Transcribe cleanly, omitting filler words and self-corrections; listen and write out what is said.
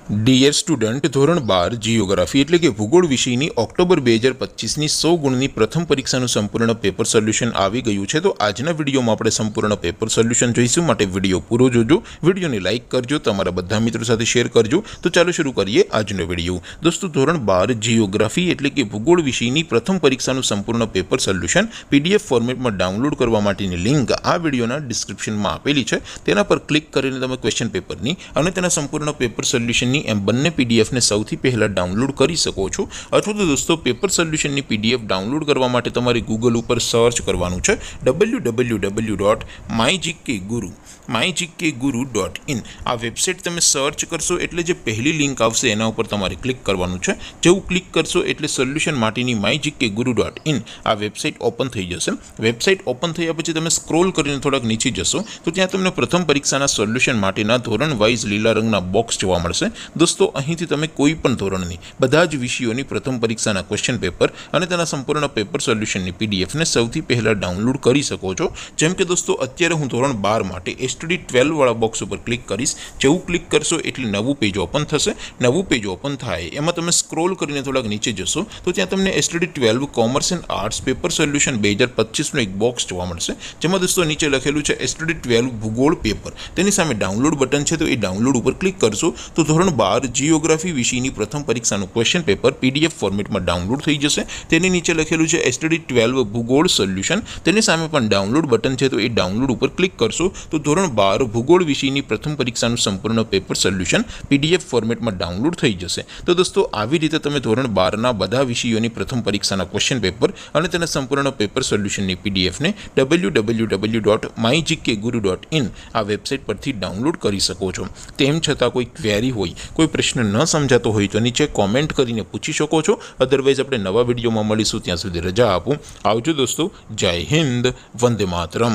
Dear student, ધોરણ 12 geography એટલે કે ભૂગોળ વિષયની ઓક્ટોબર 2025ની 100 ગુણની પ્રથમ પરીક્ષાનું સંપૂર્ણ પેપર સોલ્યુશન આવી ગયું છે। તો આજના વિડીયોમાં આપણે સંપૂર્ણ પેપર સોલ્યુશન જોઈશું, માટે વિડીયો પૂરો જોજો, વિડીયોને લાઇક કરજો, તમારા બધા મિત્રો સાથે શેર કરજો। તો ચાલો શરૂ કરીએ આજનો વિડીયો। દોસ્તો, ધોરણ 12 જીઓગ્રાફી એટલે કે ભૂગોળ વિષયની પ્રથમ પરીક્ષાનું સંપૂર્ણ પેપર સોલ્યુશન પીડીએફ ફોર્મેટમાં ડાઉનલોડ કરવા માટેની લિંક આ વિડીયોના ડિસ્ક્રિપ્શનમાં આપેલી છે। તેના પર ક્લિક કરીને તમે ક્વેશ્ચન પેપરની અને તેના સંપૂર્ણ પેપર સોલ્યુશન એમ બંને પીડીએફને સૌથી પહેલાં ડાઉનલોડ કરી શકો છો। અથવા તો દોસ્તો, પેપર સોલ્યુશનની પીડીએફ ડાઉનલોડ કરવા માટે તમારે ગૂગલ ઉપર સર્ચ કરવાનું છે www.mygkguru.in। આ વેબસાઇટ તમે સર્ચ કરશો એટલે જે પહેલી લિંક આવશે એના ઉપર તમારે ક્લિક કરવાનું છે। જેવું ક્લિક કરશો એટલે સોલ્યુશન માટેની mygkguru.in આ વેબસાઇટ ઓપન થઈ જશે। વેબસાઇટ ઓપન થયા પછી તમે સ્ક્રોલ કરીને થોડાક નીચે જશો તો ત્યાં તમને પ્રથમ પરીક્ષાના સોલ્યુશન માટેના ધોરણ વાઇઝ લીલા રંગના બોક્સ જોવા મળશે। દોસ્તો, અહીંથી તમે કોઈ પણ ધોરણની બધા જ વિષયોની પ્રથમ પરીક્ષાના ક્વેશ્ચન પેપર અને તેના સંપૂર્ણ પેપર સોલ્યુશનની પીડીએફને સૌથી પહેલાં ડાઉનલોડ કરી શકો છો। જેમ કે દોસ્તો, અત્યારે હું ધોરણ 12 માટે એસટીડી 12 વાળા બોક્સ ઉપર ક્લિક કરીશ। જેવું ક્લિક કરશો એટલે નવું પેજ ઓપન થશે। નવું પેજ ઓપન થાય એમાં તમે સ્ક્રોલ કરીને થોડાક નીચે જશો તો ત્યાં તમને STD 12 commerce and arts paper solution 2025નું એક બોક્સ જોવા મળશે, જેમાં દોસ્તો નીચે લખેલું છે એસટીડી 12 ભૂગોળ પેપર। તેની સામે ડાઉનલોડ બટન છે, તો એ ડાઉનલોડ ઉપર ક્લિક કરશો તો ધોરણ 12 જીઓગ્રાફી વિષયની પ્રથમ પરીક્ષાનું ક્વેશ્ચન પેપર પીડીએફ ફોર્મેટમાં ડાઉનલોડ થઈ જશે। તેની નીચે લખેલું છે એસટીડી 12 ભૂગોળ સોલ્યુશન, તેની સામે પણ ડાઉનલોડ બટન છે, તો એ ડાઉનલોડ ઉપર ક્લિક કરશો તો ધોરણ 12 ભૂગોળ વિષયની પ્રથમ પરીક્ષાનું સંપૂર્ણ પેપર સોલ્યુશન પીડીએફ ફોર્મેટમાં ડાઉનલોડ થઈ જશે। તો દોસ્તો, આવી રીતે તમે ધોરણ 12ના બધા વિષયોની પ્રથમ પરીક્ષાના ક્વેશ્ચન પેપર અને તેના સંપૂર્ણ પેપર સોલ્યુશનની પીડીએફને www.mygkguru.in આ વેબસાઇટ પરથી ડાઉનલોડ કરી શકો છો। તેમ છતાં કોઈ ક્વેરી હોય, કોઈ પ્રશ્ન ન સમજાતો હોય તો નીચે કોમેન્ટ કરીને પૂછી શકો છો। અધરવાઇઝ આપણે નવા વિડીયોમાં મળીશું, ત્યાં સુધી રજા આપો। આવજો દોસ્તો, જય હિન્દ, વંદે માતરમ।